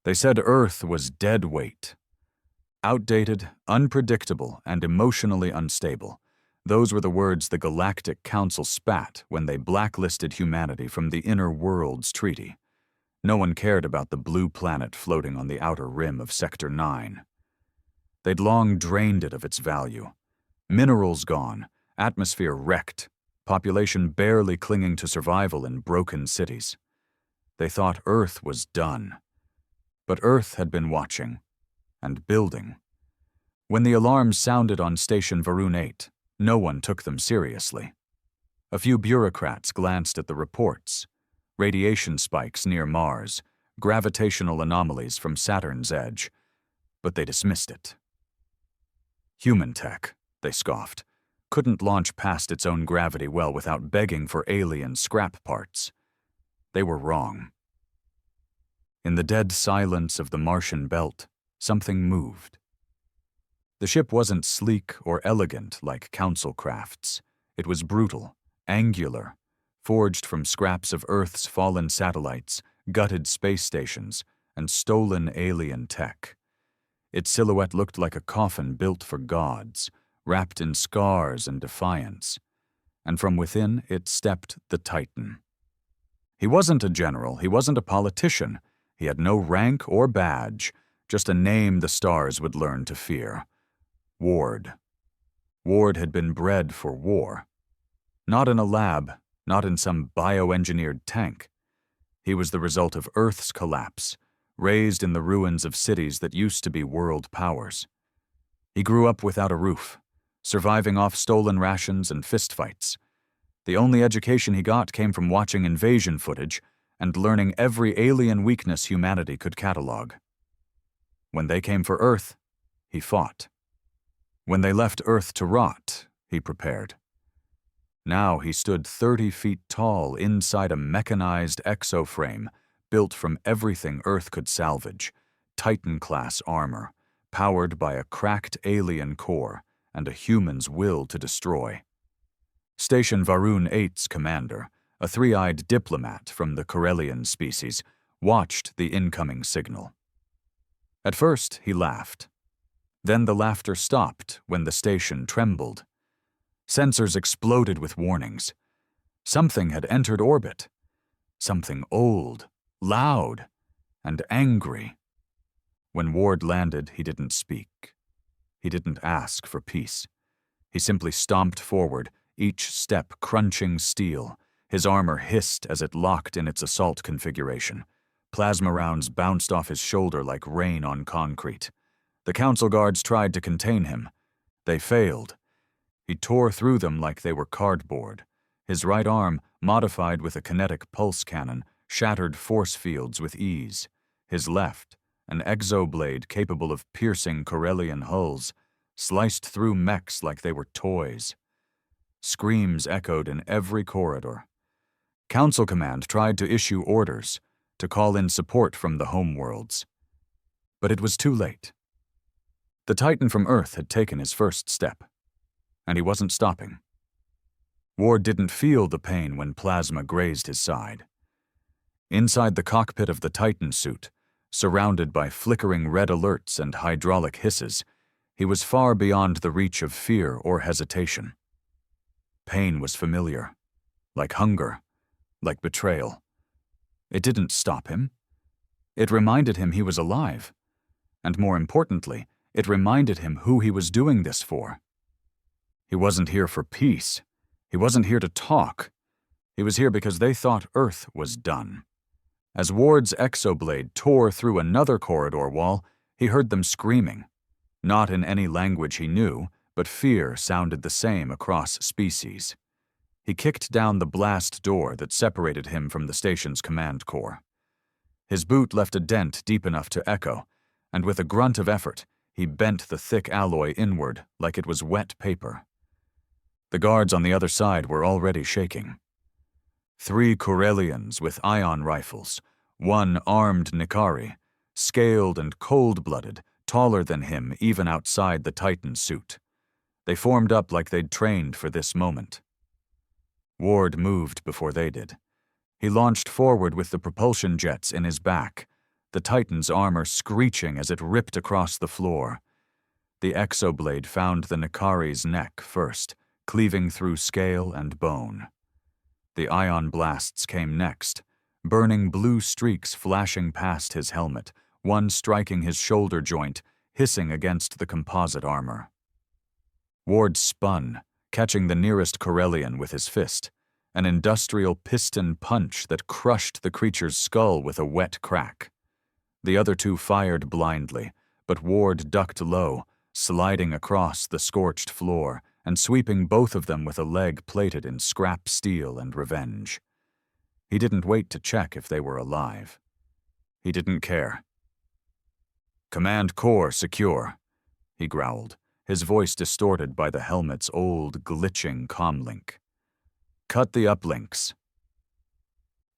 They said Earth was dead weight. Outdated, unpredictable, and emotionally unstable. Those were the words the Galactic Council spat when they blacklisted humanity from the Inner Worlds Treaty. No one cared about the blue planet floating on the outer rim of Sector 9. They'd long drained it of its value. Minerals gone, atmosphere wrecked, population barely clinging to survival in broken cities. They thought Earth was done. But Earth had been watching and building. When the alarms sounded on Station Varun 8, no one took them seriously. A few bureaucrats glanced at the reports: radiation spikes near Mars, gravitational anomalies from Saturn's edge, but they dismissed it. Human tech, they scoffed, couldn't launch past its own gravity well without begging for alien scrap parts. They were wrong. In the dead silence of the Martian belt, something moved. The ship wasn't sleek or elegant like council crafts. It was brutal, angular, forged from scraps of Earth's fallen satellites, gutted space stations, and stolen alien tech. Its silhouette looked like a coffin built for gods, wrapped in scars and defiance. And from within it stepped the Titan. He wasn't a general, he wasn't a politician. He had no rank or badge, just a name the stars would learn to fear. Ward. Ward had been bred for war. Not in a lab, not in some bioengineered tank. He was the result of Earth's collapse, raised in the ruins of cities that used to be world powers. He grew up without a roof, surviving off stolen rations and fistfights. The only education he got came from watching invasion footage and learning every alien weakness humanity could catalog. When they came for Earth, he fought. When they left Earth to rot, he prepared. Now he stood 30 feet tall inside a mechanized exoframe built from everything Earth could salvage, Titan-class armor, powered by a cracked alien core and a human's will to destroy. Station Varun 8's commander, a three-eyed diplomat from the Corellian species, watched the incoming signal. At first, he laughed. Then the laughter stopped when the station trembled. Sensors exploded with warnings. Something had entered orbit. Something old, loud, and angry. When Ward landed, he didn't speak. He didn't ask for peace. He simply stomped forward, each step crunching steel. His armor hissed as it locked in its assault configuration. Plasma rounds bounced off his shoulder like rain on concrete. The council guards tried to contain him. They failed. He tore through them like they were cardboard. His right arm, modified with a kinetic pulse cannon, shattered force fields with ease. His left, an exoblade capable of piercing Corellian hulls, sliced through mechs like they were toys. Screams echoed in every corridor. Council Command tried to issue orders, to call in support from the homeworlds. But it was too late. The Titan from Earth had taken his first step, and he wasn't stopping. Ward didn't feel the pain when plasma grazed his side. Inside the cockpit of the Titan suit, surrounded by flickering red alerts and hydraulic hisses, he was far beyond the reach of fear or hesitation. Pain was familiar, like hunger, like betrayal. It didn't stop him. It reminded him he was alive. And more importantly, it reminded him who he was doing this for. He wasn't here for peace. He wasn't here to talk. He was here because they thought Earth was done. As Ward's exoblade tore through another corridor wall, he heard them screaming. Not in any language he knew, but fear sounded the same across species. He kicked down the blast door that separated him from the station's command core. His boot left a dent deep enough to echo, and with a grunt of effort, he bent the thick alloy inward like it was wet paper. The guards on the other side were already shaking. 3 Corellians with ion rifles, 1 armed Nikari, scaled and cold-blooded, taller than him even outside the Titan suit. They formed up like they'd trained for this moment. Ward moved before they did. He launched forward with the propulsion jets in his back, the Titan's armor screeching as it ripped across the floor. The exoblade found the Nikari's neck first, cleaving through scale and bone. The ion blasts came next, burning blue streaks flashing past his helmet, one striking his shoulder joint, hissing against the composite armor. Ward spun, catching the nearest Corellian with his fist, an industrial piston punch that crushed the creature's skull with a wet crack. The other two fired blindly, but Ward ducked low, sliding across the scorched floor and sweeping both of them with a leg plated in scrap steel and revenge. He didn't wait to check if they were alive. He didn't care. "Command core secure," he growled, his voice distorted by the helmet's old, glitching comlink. "Cut the uplinks."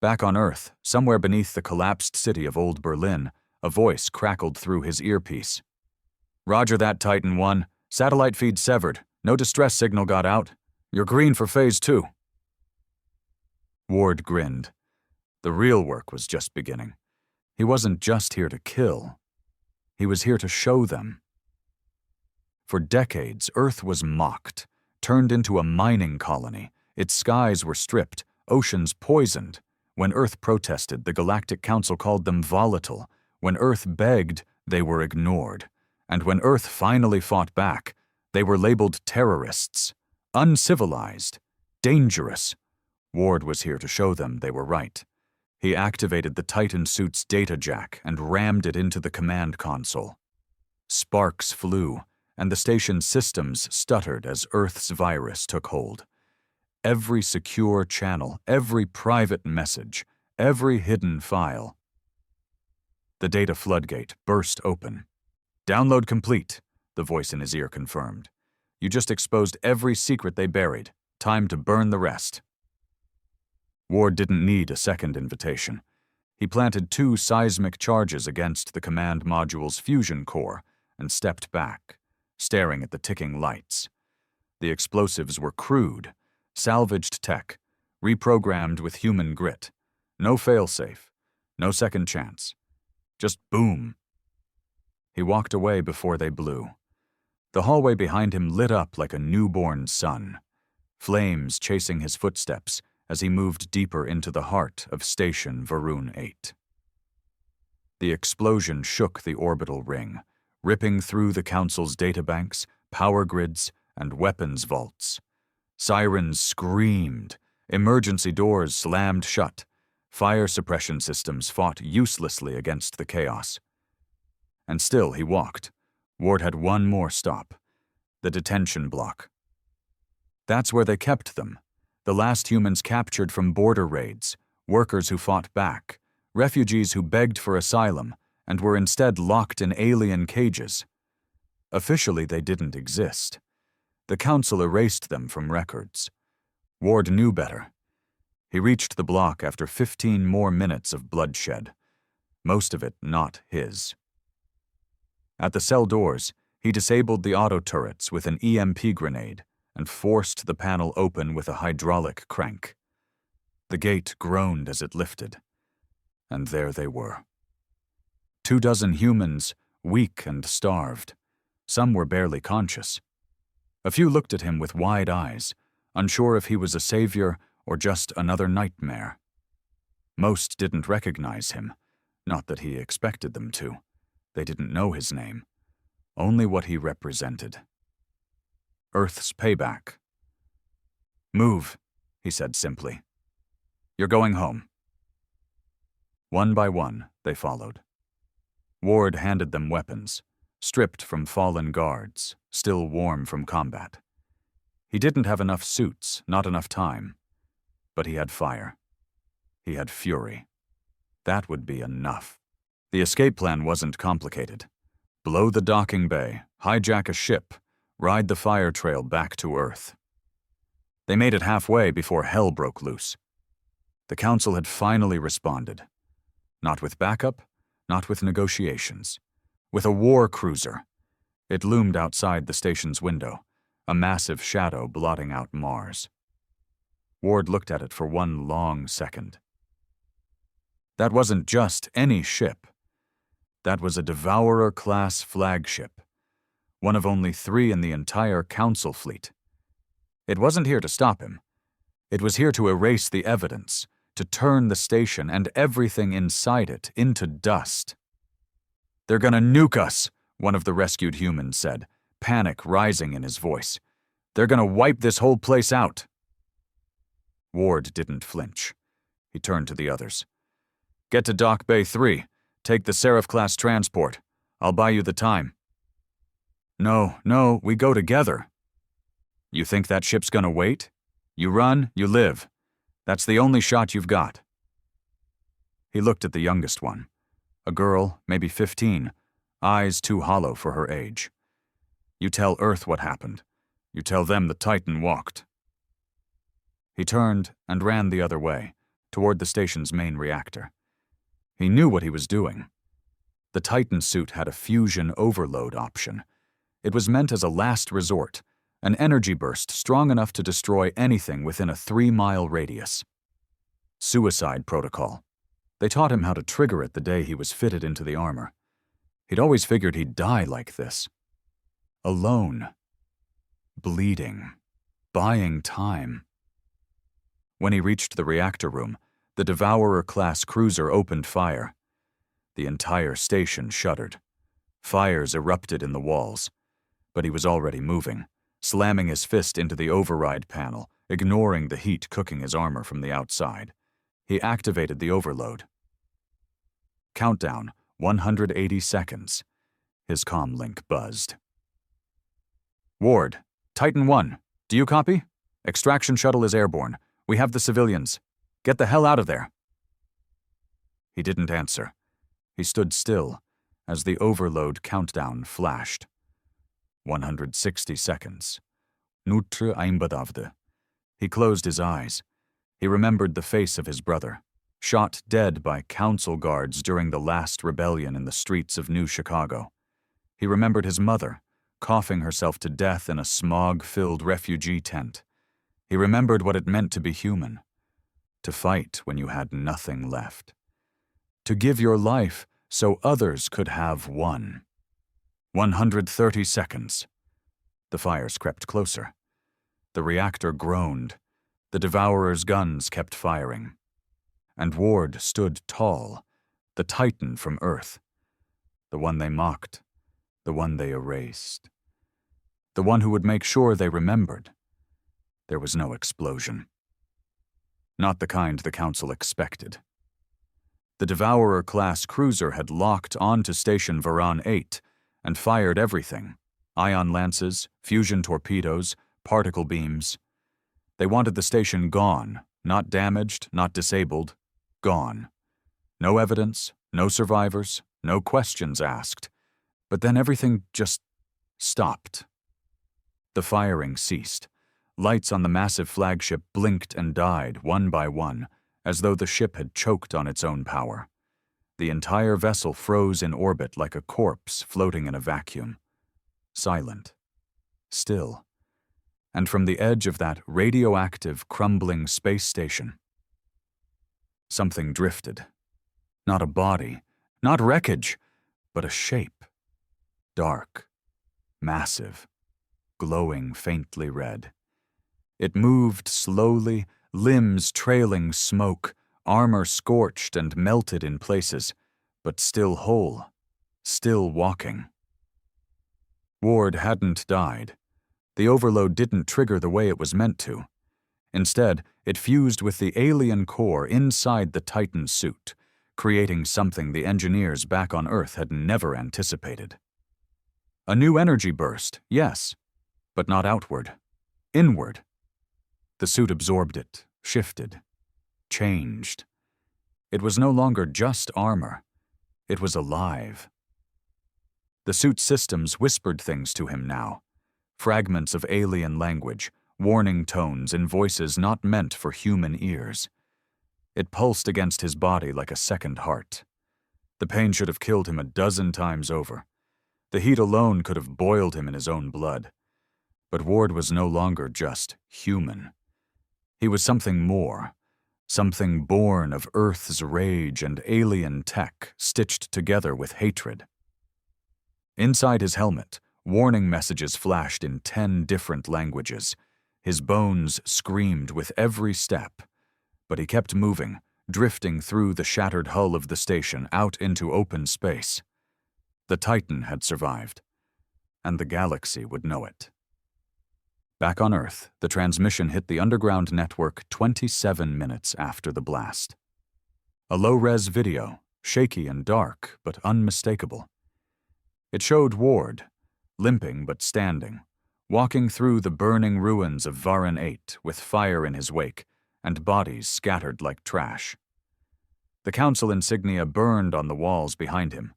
Back on Earth, somewhere beneath the collapsed city of Old Berlin, a voice crackled through his earpiece. "Roger that, Titan 1. Satellite feed severed. No distress signal got out. You're green for Phase 2. Ward grinned. The real work was just beginning. He wasn't just here to kill. He was here to show them. For decades, Earth was mocked, turned into a mining colony. Its skies were stripped, oceans poisoned. When Earth protested, the Galactic Council called them volatile. When Earth begged, they were ignored. And when Earth finally fought back, they were labeled terrorists, uncivilized, dangerous. Ward was here to show them they were right. He activated the Titan suit's data jack and rammed it into the command console. Sparks flew, and the station's systems stuttered as Earth's virus took hold. Every secure channel, every private message, every hidden file. The data floodgate burst open. "Download complete," the voice in his ear confirmed. "You just exposed every secret they buried. Time to burn the rest." Ward didn't need a second invitation. He planted 2 seismic charges against the command module's fusion core and stepped back, staring at the ticking lights. The explosives were crude, salvaged tech, reprogrammed with human grit. No failsafe, no second chance. Just boom. He walked away before they blew. The hallway behind him lit up like a newborn sun, flames chasing his footsteps as he moved deeper into the heart of Station Varun 8. The explosion shook the orbital ring, ripping through the Council's databanks, power grids, and weapons vaults. Sirens screamed, emergency doors slammed shut, fire suppression systems fought uselessly against the chaos. And still he walked. Ward had one more stop, the detention block. That's where they kept them, the last humans captured from border raids, workers who fought back, refugees who begged for asylum and were instead locked in alien cages. Officially, they didn't exist. The Council erased them from records. Ward knew better. He reached the block after 15 more minutes of bloodshed, most of it not his. At the cell doors, he disabled the auto turrets with an EMP grenade and forced the panel open with a hydraulic crank. The gate groaned as it lifted, and there they were. 24 humans, weak and starved. Some were barely conscious. A few looked at him with wide eyes, unsure if he was a savior or just another nightmare. Most didn't recognize him, not that he expected them to. They didn't know his name, only what he represented. Earth's payback. "Move," he said simply. "You're going home." One by one, they followed. Ward handed them weapons, stripped from fallen guards, still warm from combat. He didn't have enough suits, not enough time. But he had fire. He had fury. That would be enough. The escape plan wasn't complicated. Blow the docking bay, hijack a ship, ride the fire trail back to Earth. They made it halfway before hell broke loose. The Council had finally responded. Not with backup, not with negotiations. With a war cruiser. It loomed outside the station's window, a massive shadow blotting out Mars. Ward looked at it for one long second. That wasn't just any ship. That was a Devourer-class flagship, one of only 3 in the entire Council fleet. It wasn't here to stop him. It was here to erase the evidence, to turn the station and everything inside it into dust. "They're gonna nuke us," one of the rescued humans said, panic rising in his voice. "They're gonna wipe this whole place out." Ward didn't flinch. He turned to the others. "Get to Dock Bay 3. Take the Seraph-class transport. I'll buy you the time." No, we go together." "You think that ship's gonna wait? You run, you live. That's the only shot you've got." He looked at the youngest one, a girl, maybe 15, eyes too hollow for her age. "You tell Earth what happened. You tell them the Titan walked." He turned and ran the other way, toward the station's main reactor. He knew what he was doing. The Titan suit had a fusion overload option. It was meant as a last resort, an energy burst strong enough to destroy anything within a 3-mile radius. Suicide protocol. They taught him how to trigger it the day he was fitted into the armor. He'd always figured he'd die like this. Alone. Bleeding. Buying time. When he reached the reactor room, the Devourer-class cruiser opened fire. The entire station shuddered. Fires erupted in the walls. But he was already moving, slamming his fist into the override panel, ignoring the heat cooking his armor from the outside. He activated the overload. Countdown, 180 seconds. His comm link buzzed. "Ward, Titan 1, do you copy? Extraction shuttle is airborne. We have the civilians. Get the hell out of there." He didn't answer. He stood still as the overload countdown flashed. 160 seconds. Nutre einbadavde. He closed his eyes. He remembered the face of his brother, shot dead by council guards during the last rebellion in the streets of New Chicago. He remembered his mother, coughing herself to death in a smog-filled refugee tent. He remembered what it meant to be human, to fight when you had nothing left, to give your life so others could have one. 130 seconds. The fires crept closer. The reactor groaned. The Devourer's guns kept firing. And Ward stood tall, the Titan from Earth. The one they mocked. The one they erased. The one who would make sure they remembered. There was no explosion. Not the kind the Council expected. The Devourer-class cruiser had locked onto Station Varan 8 and fired everything: ion lances, fusion torpedoes, particle beams. They wanted the station gone, not damaged, not disabled, gone. No evidence, no survivors, no questions asked. But then everything just stopped. The firing ceased. Lights on the massive flagship blinked and died one by one, as though the ship had choked on its own power. The entire vessel froze in orbit like a corpse floating in a vacuum. Silent. Still. And from the edge of that radioactive, crumbling space station, something drifted. Not a body, not wreckage, but a shape. Dark. Massive. Glowing faintly red. It moved slowly, limbs trailing smoke, armor scorched and melted in places, but still whole, still walking. Ward hadn't died. The overload didn't trigger the way it was meant to. Instead, it fused with the alien core inside the Titan suit, creating something the engineers back on Earth had never anticipated. A new energy burst, yes, but not outward, inward. The suit absorbed it, shifted, changed. It was no longer just armor. It was alive. The suit's systems whispered things to him now. Fragments of alien language, warning tones in voices not meant for human ears. It pulsed against his body like a second heart. The pain should have killed him a dozen times over. The heat alone could have boiled him in his own blood. But Ward was no longer just human. He was something more, something born of Earth's rage and alien tech stitched together with hatred. Inside his helmet, warning messages flashed in 10 different languages. His bones screamed with every step, but he kept moving, drifting through the shattered hull of the station out into open space. The Titan had survived, and the galaxy would know it. Back on Earth, the transmission hit the underground network 27 minutes after the blast. A low-res video, shaky and dark, but unmistakable. It showed Ward, limping but standing, walking through the burning ruins of Varel 8 with fire in his wake and bodies scattered like trash. The council insignia burned on the walls behind him.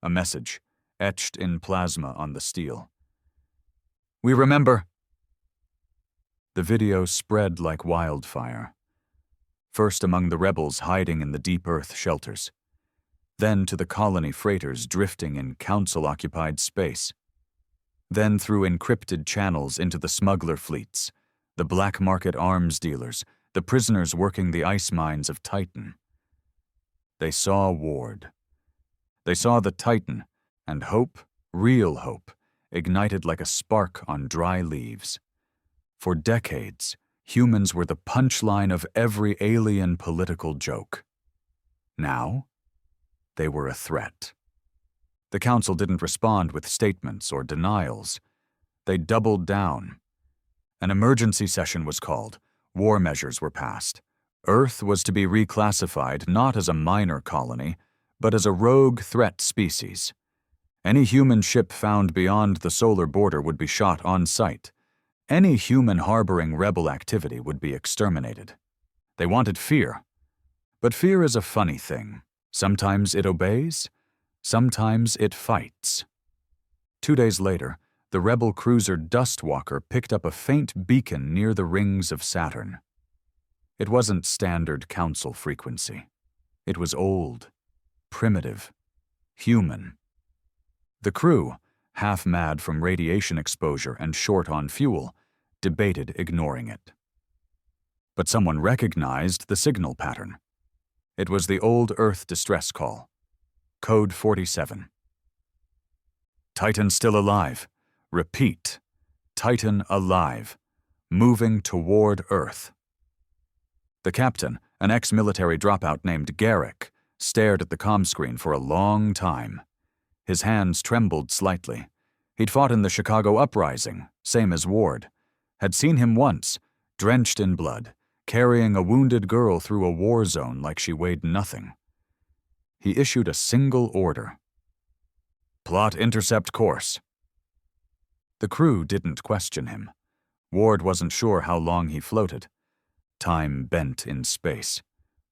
A message, etched in plasma on the steel. "We remember." The video spread like wildfire. First among the rebels hiding in the deep earth shelters. Then to the colony freighters drifting in council-occupied space. Then through encrypted channels into the smuggler fleets, the black market arms dealers, the prisoners working the ice mines of Titan. They saw Ward. They saw the Titan, and hope, real hope, ignited like a spark on dry leaves. For decades, humans were the punchline of every alien political joke. Now, they were a threat. The council didn't respond with statements or denials. They doubled down. An emergency session was called. War measures were passed. Earth was to be reclassified not as a minor colony, but as a rogue threat species. Any human ship found beyond the solar border would be shot on sight. Any human harboring rebel activity would be exterminated. They wanted fear. But fear is a funny thing. Sometimes it obeys, sometimes it fights. 2 days later, the rebel cruiser Dustwalker picked up a faint beacon near the rings of Saturn. It wasn't standard council frequency. It was old, primitive, human. The crew, half mad from radiation exposure and short on fuel, debated ignoring it. But someone recognized the signal pattern. It was the old Earth distress call. Code 47. Titan still alive. Repeat. Titan alive. Moving toward Earth. The captain, an ex-military dropout named Garrick, stared at the comm screen for a long time. His hands trembled slightly. He'd fought in the Chicago Uprising, same as Ward. Had seen him once, drenched in blood, carrying a wounded girl through a war zone like she weighed nothing. He issued a single order. Plot intercept course. The crew didn't question him. Ward wasn't sure how long he floated. Time bent in space.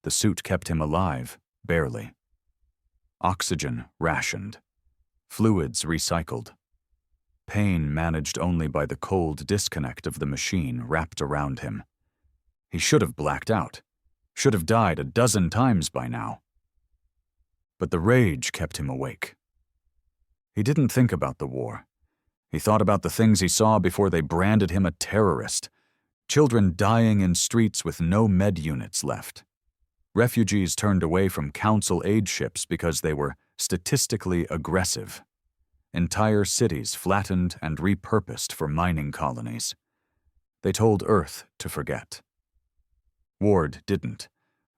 The suit kept him alive, barely. Oxygen rationed. Fluids recycled. Pain managed only by the cold disconnect of the machine wrapped around him. He should have blacked out. Should have died a dozen times by now. But the rage kept him awake. He didn't think about the war. He thought about the things he saw before they branded him a terrorist. Children dying in streets with no med units left. Refugees turned away from council aid ships because they were statistically aggressive. Entire cities flattened and repurposed for mining colonies. They told Earth to forget. Ward didn't.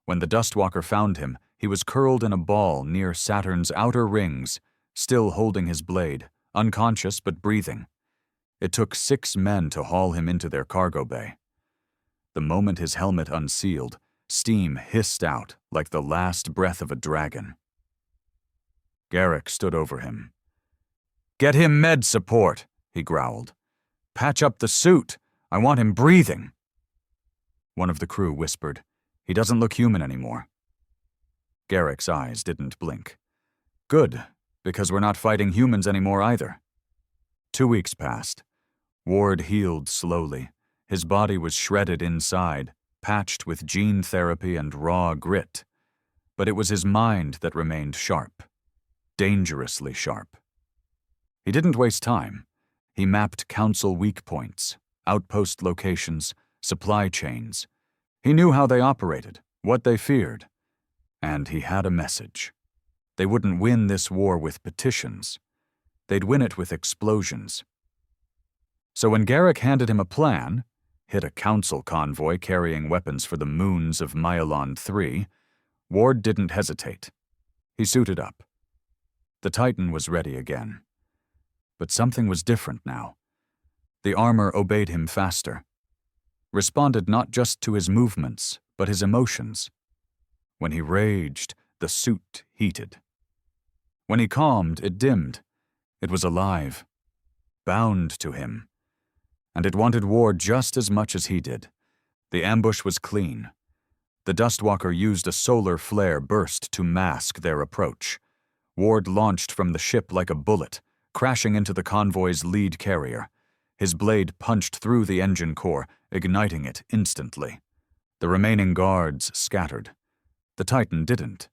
When the Dustwalker found him, he was curled in a ball near Saturn's outer rings, still holding his blade, unconscious but breathing. It took 6 men to haul him into their cargo bay. The moment his helmet unsealed, steam hissed out like the last breath of a dragon. Garrick stood over him. "Get him med support," he growled. "Patch up the suit. I want him breathing." One of the crew whispered, "He doesn't look human anymore." Garrick's eyes didn't blink. Good, because we're not fighting humans anymore either. 2 weeks passed. Ward healed slowly. His body was shredded inside, patched with gene therapy and raw grit. But it was his mind that remained sharp. Dangerously sharp. He didn't waste time. He mapped council weak points, outpost locations, supply chains. He knew how they operated, what they feared, and he had a message. They wouldn't win this war with petitions. They'd win it with explosions. So when Garrick handed him a plan, hit a council convoy carrying weapons for the moons of Myelon 3, Ward didn't hesitate. He suited up. The Titan was ready again. But something was different now. The armor obeyed him faster, responded not just to his movements, but his emotions. When he raged, the suit heated. When he calmed, it dimmed. It was alive, bound to him. And it wanted Ward just as much as he did. The ambush was clean. The Dustwalker used a solar flare burst to mask their approach. Ward launched from the ship like a bullet, crashing into the convoy's lead carrier. His blade punched through the engine core, igniting it instantly. The remaining guards scattered. The Titan didn't.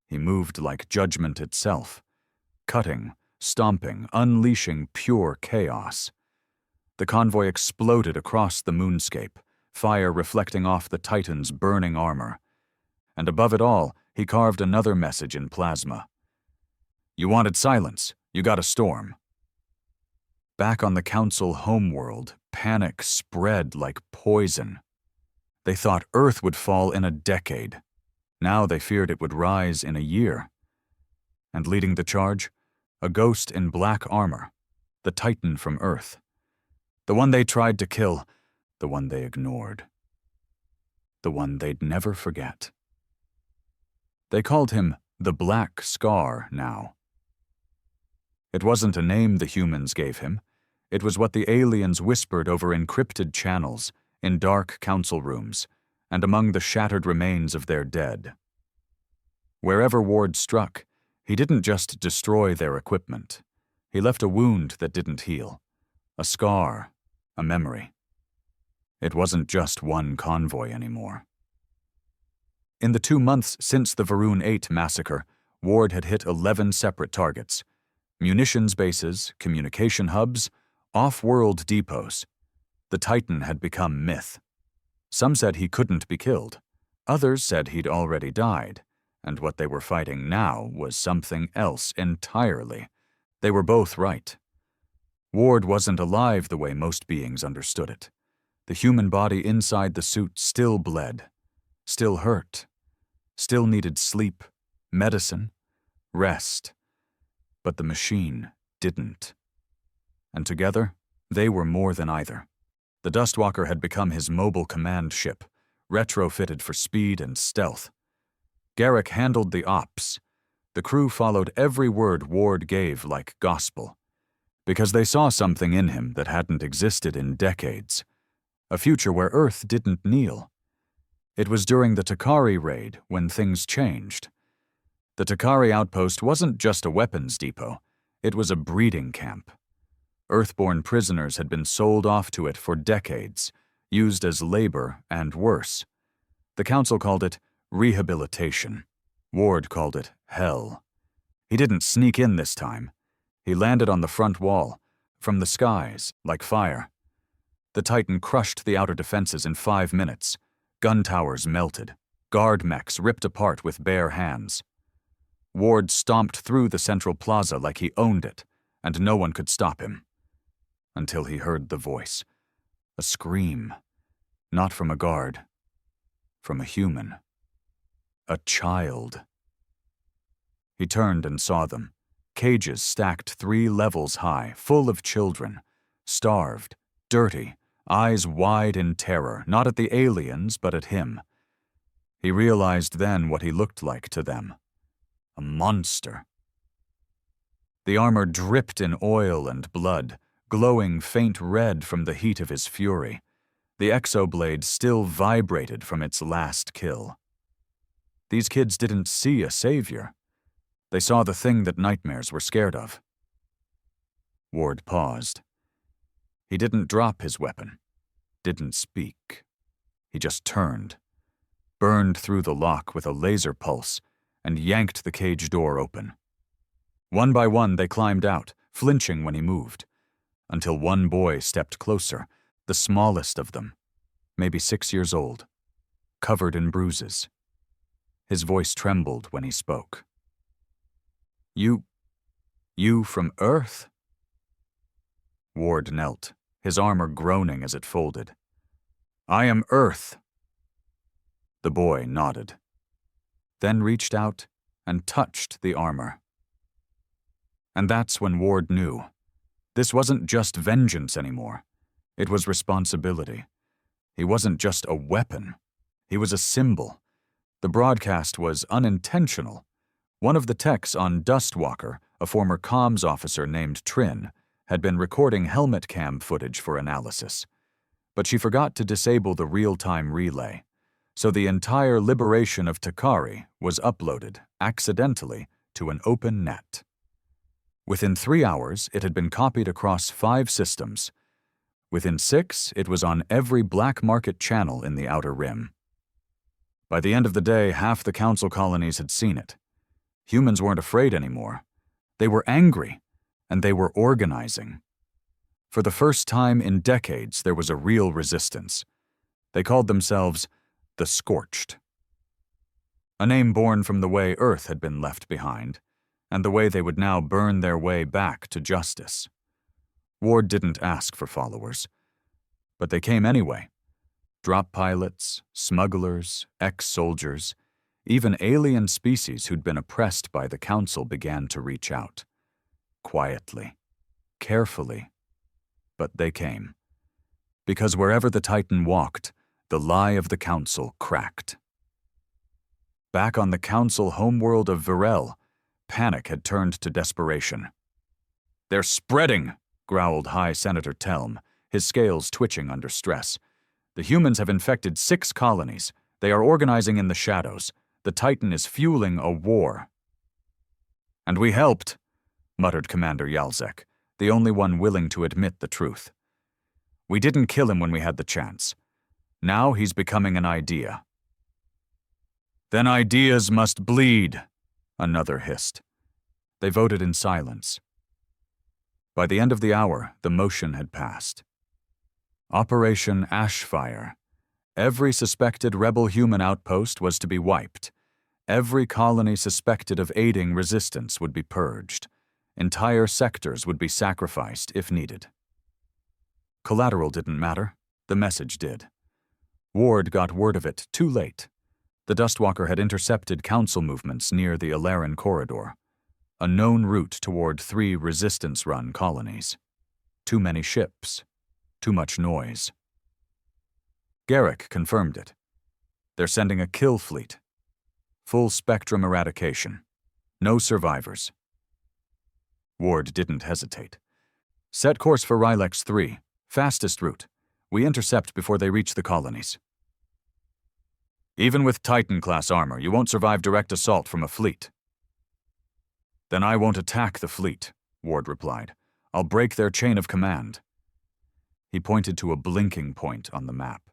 He moved like judgment itself, cutting, stomping, unleashing pure chaos. The convoy exploded across the moonscape, fire reflecting off the Titan's burning armor. And above it all, he carved another message in plasma. You wanted silence, you got a storm. Back on the Council homeworld, panic spread like poison. They thought Earth would fall in a decade. Now they feared it would rise in a year. And leading the charge, a ghost in black armor, the Titan from Earth. The one they tried to kill, the one they ignored. The one they'd never forget. They called him the Black Scar now. It wasn't a name the humans gave him. It was what the aliens whispered over encrypted channels, in dark council rooms, and among the shattered remains of their dead. Wherever Ward struck, he didn't just destroy their equipment. He left a wound that didn't heal, a scar, a memory. It wasn't just one convoy anymore. In the 2 months since the Varun 8 massacre, Ward had hit 11 separate targets: munitions bases, communication hubs, off-world depots. The Titan had become myth. Some said he couldn't be killed. Others said he'd already died, and what they were fighting now was something else entirely. They were both right. Ward wasn't alive the way most beings understood it. The human body inside the suit still bled, still hurt, still needed sleep, medicine, rest. But the machine didn't. And together, they were more than either. The Dustwalker had become his mobile command ship, retrofitted for speed and stealth. Garrick handled the ops. The crew followed every word Ward gave like gospel, because they saw something in him that hadn't existed in decades, a future where Earth didn't kneel. It was during the Takari raid when things changed. The Takari outpost wasn't just a weapons depot, it was a breeding camp. Earthborn prisoners had been sold off to it for decades, used as labor and worse. The council called it rehabilitation. Ward called it hell. He didn't sneak in this time. He landed on the front wall, from the skies, like fire. The Titan crushed the outer defenses in 5 minutes. Gun towers melted. Guard mechs ripped apart with bare hands. Ward stomped through the central plaza like he owned it, and no one could stop him. Until he heard the voice. A scream. Not from a guard. From a human. A child. He turned and saw them. Cages stacked 3 levels high, full of children. Starved, dirty, eyes wide in terror, not at the aliens, but at him. He realized then what he looked like to them. A monster. The armor dripped in oil and blood, glowing faint red from the heat of his fury. The exoblade still vibrated from its last kill. These kids didn't see a savior. They saw the thing that nightmares were scared of. Ward paused. He didn't drop his weapon, didn't speak. He just turned, burned through the lock with a laser pulse, and yanked the cage door open. One by one they climbed out, flinching when he moved, until one boy stepped closer, the smallest of them, maybe 6 years old. covered in bruises. His voice trembled when he spoke. You from Earth?" Ward knelt, his armor groaning as it folded. "I am Earth." The boy nodded, then reached out and touched the armor. And that's when Ward knew. This wasn't just vengeance anymore. It was responsibility. He wasn't just a weapon. He was a symbol. The broadcast was unintentional. One of the techs on Dustwalker, a former comms officer named Trin, had been recording helmet cam footage for analysis. But she forgot to disable the real-time relay, so the entire liberation of Takari was uploaded, accidentally, to an open net. Within 3 hours, it had been copied across 5 systems. Within 6, it was on every black market channel in the Outer Rim. By the end of the day, half the council colonies had seen it. Humans weren't afraid anymore. They were angry, and they were organizing. For the first time in decades, there was a real resistance. They called themselves the Scorched. A name born from the way Earth had been left behind, and the way they would now burn their way back to justice. Ward didn't ask for followers, but they came anyway. Drop pilots, smugglers, ex-soldiers, even alien species who'd been oppressed by the Council began to reach out. Quietly, carefully, but they came. Because wherever the Titan walked, the lie of the Council cracked. Back on the Council homeworld of Varel, panic had turned to desperation. "They're spreading," growled High Senator Telm, his scales twitching under stress. "The humans have infected 6 colonies. They are organizing in the shadows. The Titan is fueling a war." "And we helped," muttered Commander Yalzek, the only one willing to admit the truth. "We didn't kill him when we had the chance. Now he's becoming an idea." "Then ideas must bleed," another hissed. They voted in silence. By the end of the hour, the motion had passed. Operation Ashfire. Every suspected rebel human outpost was to be wiped. Every colony suspected of aiding resistance would be purged. Entire sectors would be sacrificed if needed. Collateral didn't matter. The message did. Ward got word of it too late. The Dustwalker had intercepted council movements near the Alaran corridor, a known route toward 3 resistance-run colonies. Too many ships. Too much noise. Garrick confirmed it. They're sending a kill fleet. Full-spectrum eradication. No survivors. Ward didn't hesitate. "Set course for Rylex 3. Fastest route. We intercept before they reach the colonies." "Even with Titan-class armor, you won't survive direct assault from a fleet." "Then I won't attack the fleet," Ward replied. "I'll break their chain of command." He pointed to a blinking point on the map.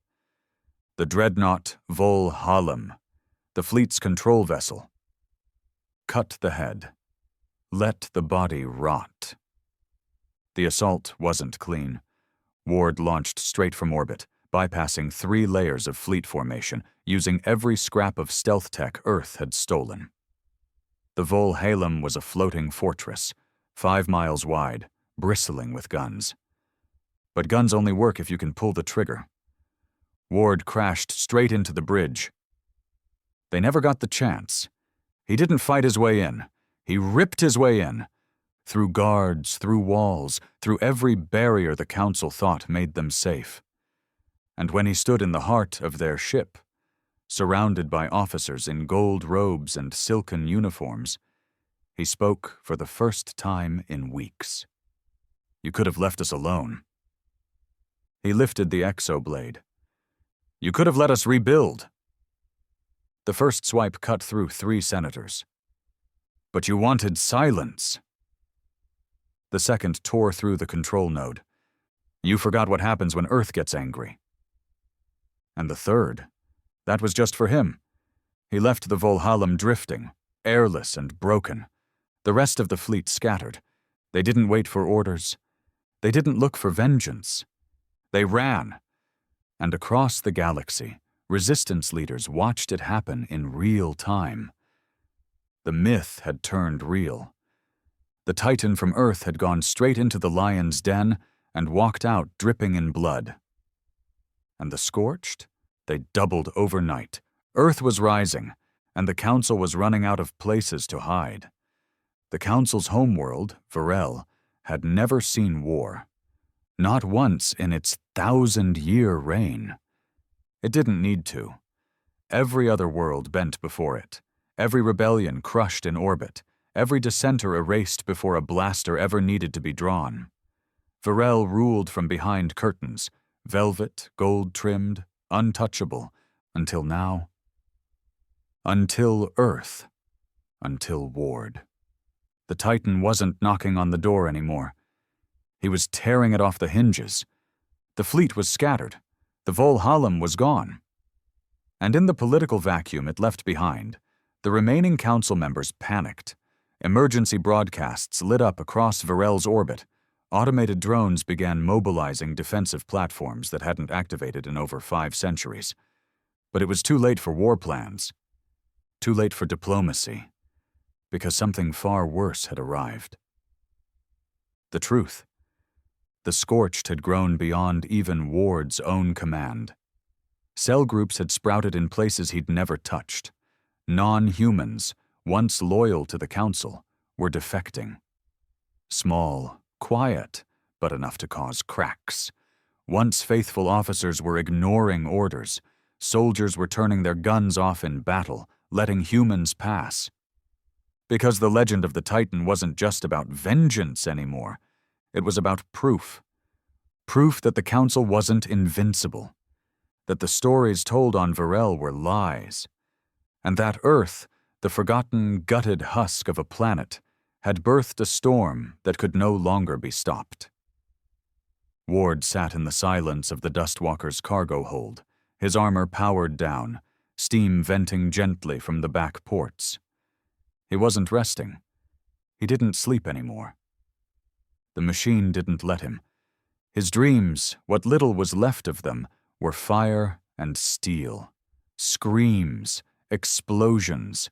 "The dreadnought Vol Hallam, the fleet's control vessel. Cut the head. Let the body rot." The assault wasn't clean. Ward launched straight from orbit, bypassing 3 layers of fleet formation, using every scrap of stealth tech Earth had stolen. The Vol Hallam was a floating fortress, 5 miles wide, bristling with guns. But guns only work if you can pull the trigger. Ward crashed straight into the bridge. They never got the chance. He didn't fight his way in. He ripped his way in. Through guards, through walls, through every barrier the Council thought made them safe. And when he stood in the heart of their ship, surrounded by officers in gold robes and silken uniforms, he spoke for the first time in weeks. "You could have left us alone." He lifted the exoblade. "You could have let us rebuild." The first swipe cut through 3 senators. "But you wanted silence." The second tore through the control node. "You forgot what happens when Earth gets angry." And the third, that was just for him. He left the Volhallam drifting, airless and broken. The rest of the fleet scattered. They didn't wait for orders. They didn't look for vengeance. They ran. And across the galaxy, Resistance leaders watched it happen in real time. The myth had turned real. The Titan from Earth had gone straight into the lion's den and walked out dripping in blood. And the Scorched? They doubled overnight. Earth was rising, and the Council was running out of places to hide. The Council's homeworld, Varel, had never seen war. Not once in its 1,000-year reign. It didn't need to. Every other world bent before it. Every rebellion crushed in orbit. Every dissenter erased before a blaster ever needed to be drawn. Varel ruled from behind curtains, velvet, gold-trimmed, untouchable, until now. Until Earth. Until Ward. The Titan wasn't knocking on the door anymore. He was tearing it off the hinges. The fleet was scattered. The Volhallam was gone. And in the political vacuum it left behind, the remaining council members panicked. Emergency broadcasts lit up across Varel's orbit. Automated drones began mobilizing defensive platforms that hadn't activated in over 5 centuries. But it was too late for war plans. Too late for diplomacy. Because something far worse had arrived. The truth. The Scorched had grown beyond even Ward's own command. Cell groups had sprouted in places he'd never touched. Non-humans, once loyal to the Council, were defecting. Small, quiet, but enough to cause cracks. Once faithful officers were ignoring orders. Soldiers were turning their guns off in battle, letting humans pass. Because the legend of the Titan wasn't just about vengeance anymore. It was about proof. Proof that the Council wasn't invincible. That the stories told on Varel were lies. And that Earth, the forgotten, gutted husk of a planet, had birthed a storm that could no longer be stopped. Ward sat in the silence of the Dustwalker's cargo hold, his armor powered down, steam venting gently from the back ports. He wasn't resting. He didn't sleep anymore. The machine didn't let him. His dreams, what little was left of them, were fire and steel. Screams, explosions.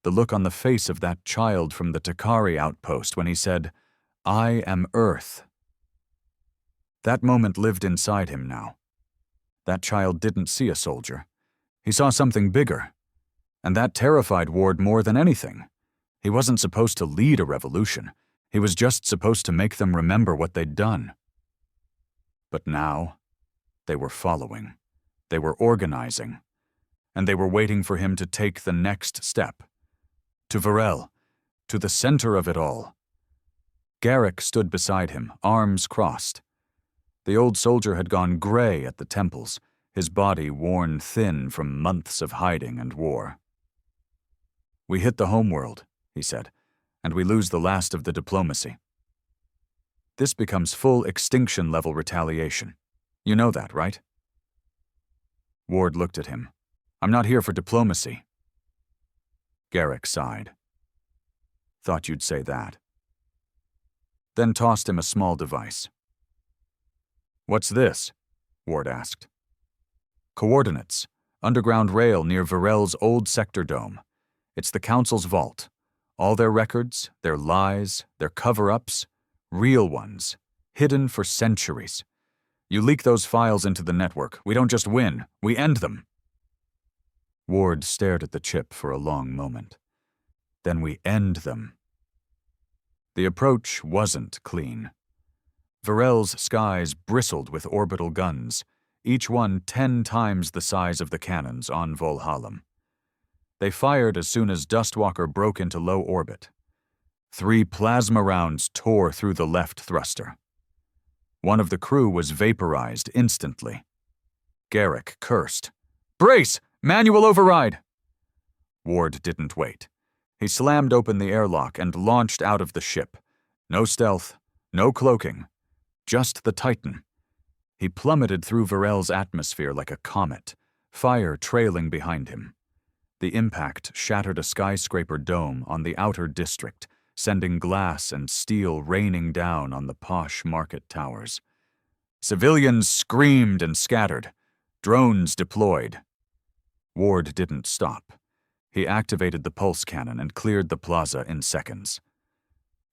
The look on the face of that child from the Takari outpost when he said, "I am Earth." That moment lived inside him now. That child didn't see a soldier. He saw something bigger. And that terrified Ward more than anything. He wasn't supposed to lead a revolution. He was just supposed to make them remember what they'd done. But now, they were following. They were organizing. And they were waiting for him to take the next step. To Varel. To the center of it all. Garrick stood beside him, arms crossed. The old soldier had gone gray at the temples, his body worn thin from months of hiding and war. "We hit the homeworld," he said, "and we lose the last of the diplomacy. This becomes full extinction-level retaliation. You know that, right?" Ward looked at him. "I'm not here for diplomacy." Garrick sighed. "Thought you'd say that." Then tossed him a small device. "What's this?" Ward asked. "Coordinates. Underground rail near Varel's old sector dome. It's the Council's vault. All their records, their lies, their cover-ups, real ones, hidden for centuries. You leak those files into the network. We don't just win, we end them." Ward stared at the chip for a long moment. "Then we end them." The approach wasn't clean. Varel's skies bristled with orbital guns, each one 10 times the size of the cannons on Volhallam. They fired as soon as Dustwalker broke into low orbit. 3 plasma rounds tore through the left thruster. One of the crew was vaporized instantly. Garrick cursed. "Brace! Manual override!" Ward didn't wait. He slammed open the airlock and launched out of the ship. No stealth, no cloaking. Just the Titan. He plummeted through Varel's atmosphere like a comet, fire trailing behind him. The impact shattered a skyscraper dome on the outer district, sending glass and steel raining down on the posh market towers. Civilians screamed and scattered. Drones deployed. Ward didn't stop. He activated the pulse cannon and cleared the plaza in seconds.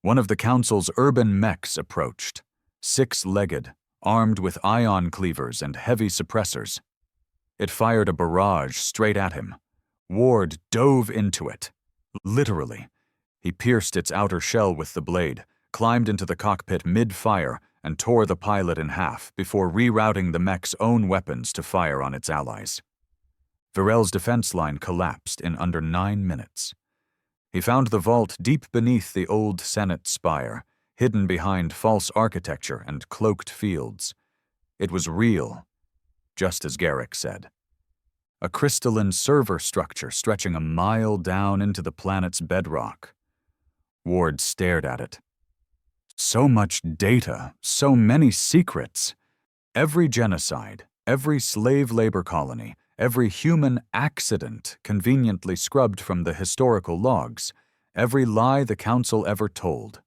One of the Council's urban mechs approached, six-legged, armed with ion cleavers and heavy suppressors. It fired a barrage straight at him. Ward dove into it. Literally. He pierced its outer shell with the blade, climbed into the cockpit mid-fire, and tore the pilot in half before rerouting the mech's own weapons to fire on its allies. Varel's defense line collapsed in under 9 minutes. He found the vault deep beneath the old Senate spire, hidden behind false architecture and cloaked fields. It was real, just as Garrick said. A crystalline server structure stretching a mile down into the planet's bedrock. Ward stared at it. So much data, so many secrets. Every genocide, every slave labor colony, every human accident conveniently scrubbed from the historical logs, every lie the Council ever told.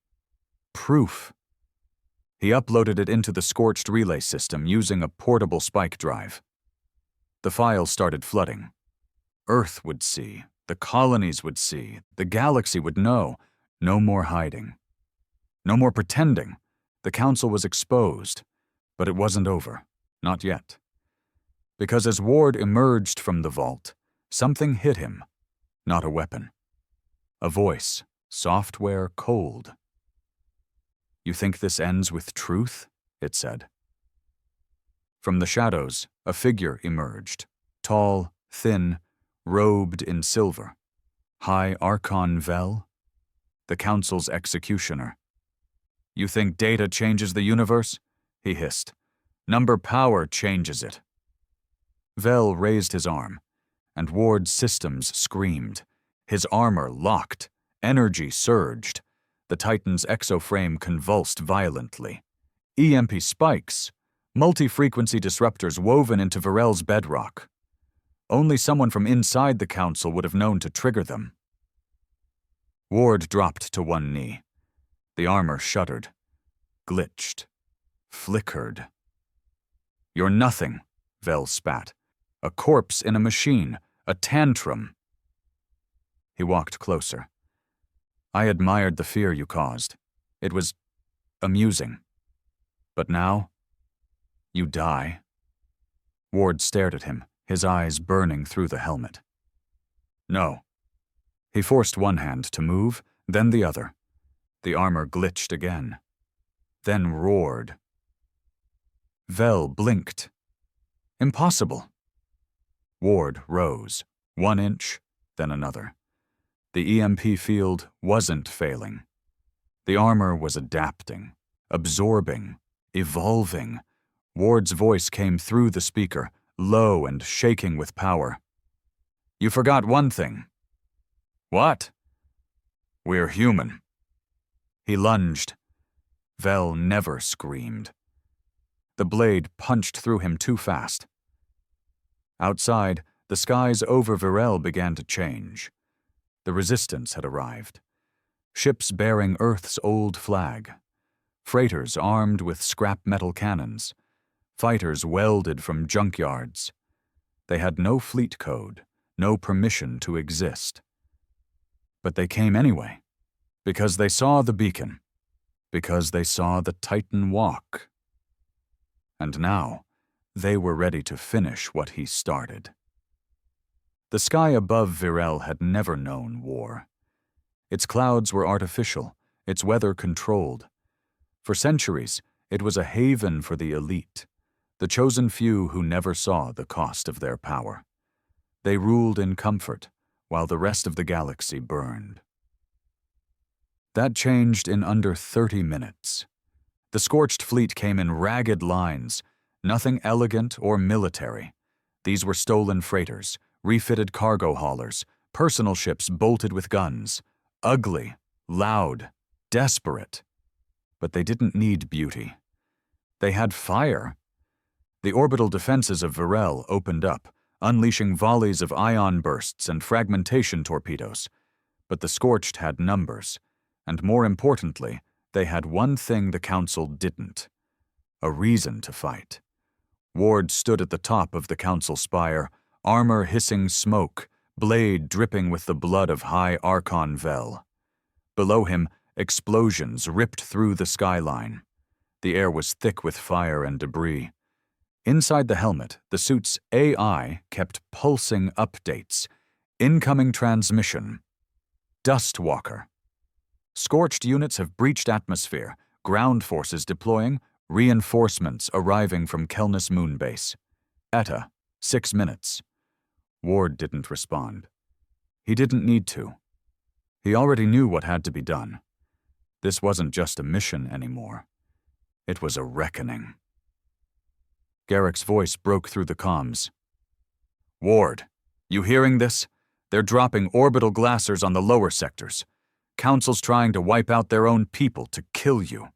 Proof. He uploaded it into the scorched relay system using a portable spike drive. The files started flooding. Earth would see, the colonies would see, the galaxy would know. No more hiding. No more pretending. The Council was exposed, but it wasn't over. Not yet. Because as Ward emerged from the vault, something hit him. Not a weapon. A voice, software cold. "You think this ends with truth?" it said. From the shadows, a figure emerged. Tall, thin, robed in silver. High Archon Vel, the Council's executioner. "You think data changes the universe?" he hissed. "Number power changes it." Vel raised his arm, and Ward's systems screamed. His armor locked, energy surged. The Titan's exoframe convulsed violently. EMP spikes, multi-frequency disruptors woven into Varel's bedrock. Only someone from inside the Council would have known to trigger them. Ward dropped to one knee. The armor shuddered, glitched, flickered. "You're nothing," Vel spat. "A corpse in a machine, a tantrum." He walked closer. "I admired the fear you caused. It was amusing. But now, you die." Ward stared at him, his eyes burning through the helmet. "No." He forced one hand to move, then the other. The armor glitched again, then roared. Vel blinked. Impossible. Ward rose, 1 inch, then another. The EMP field wasn't failing. The armor was adapting, absorbing, evolving. Ward's voice came through the speaker, low and shaking with power. "You forgot one thing." "What?" "We're human." He lunged. Vel never screamed. The blade punched through him too fast. Outside, the skies over Varel began to change. The resistance had arrived. Ships bearing Earth's old flag. Freighters armed with scrap metal cannons. Fighters welded from junkyards. They had no fleet code, no permission to exist. But they came anyway, because they saw the beacon, because they saw the Titan walk. And now, they were ready to finish what he started. The sky above Varel had never known war. Its clouds were artificial, its weather controlled. For centuries, it was a haven for the elite, the chosen few who never saw the cost of their power. They ruled in comfort, while the rest of the galaxy burned. That changed in under 30 minutes. The scorched fleet came in ragged lines, nothing elegant or military. These were stolen freighters, refitted cargo haulers, personal ships bolted with guns, ugly, loud, desperate. But they didn't need beauty. They had fire. The orbital defenses of Varel opened up, unleashing volleys of ion bursts and fragmentation torpedoes. But the scorched had numbers, and more importantly, they had one thing the Council didn't: a reason to fight. Ward stood at the top of the Council spire, armor hissing smoke, blade dripping with the blood of High Archon Vel. Below him, explosions ripped through the skyline. The air was thick with fire and debris. Inside the helmet, the suit's AI kept pulsing updates. Incoming transmission. Dustwalker. Scorched units have breached atmosphere, ground forces deploying, reinforcements arriving from Kelnus Moon Base. ETA, 6 minutes. Ward didn't respond. He didn't need to. He already knew what had to be done. This wasn't just a mission anymore. It was a reckoning. Garrick's voice broke through the comms. Ward, you hearing this? They're dropping orbital glassers on the lower sectors. Council's trying to wipe out their own people to kill you.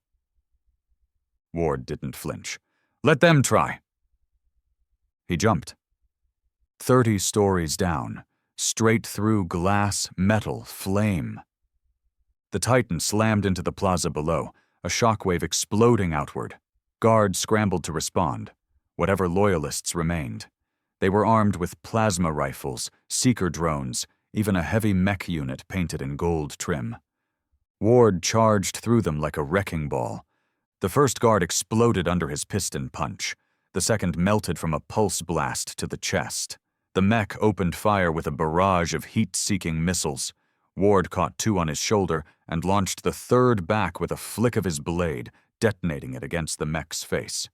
Ward didn't flinch. Let them try. He jumped. 30 stories down, straight through glass, metal, flame. The Titan slammed into the plaza below, a shockwave exploding outward. Guards scrambled to respond, whatever loyalists remained. They were armed with plasma rifles, seeker drones, even a heavy mech unit painted in gold trim. Ward charged through them like a wrecking ball. The first guard exploded under his piston punch. The second melted from a pulse blast to the chest. The mech opened fire with a barrage of heat-seeking missiles. Ward caught 2 on his shoulder and launched the third back with a flick of his blade, detonating it against the mech's face.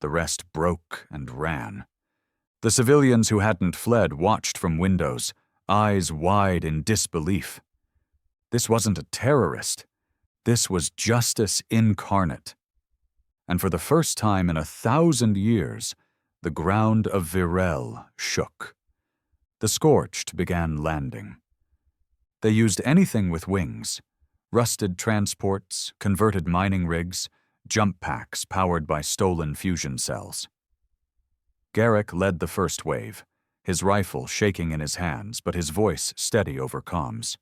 The rest broke and ran. The civilians who hadn't fled watched from windows, eyes wide in disbelief. This wasn't a terrorist. This was justice incarnate. And for the first time in 1,000 years, the ground of Varel shook. The Scorched began landing. They used anything with wings: rusted transports, converted mining rigs, jump packs powered by stolen fusion cells. Garrick led the first wave, his rifle shaking in his hands, but his voice steady over comms.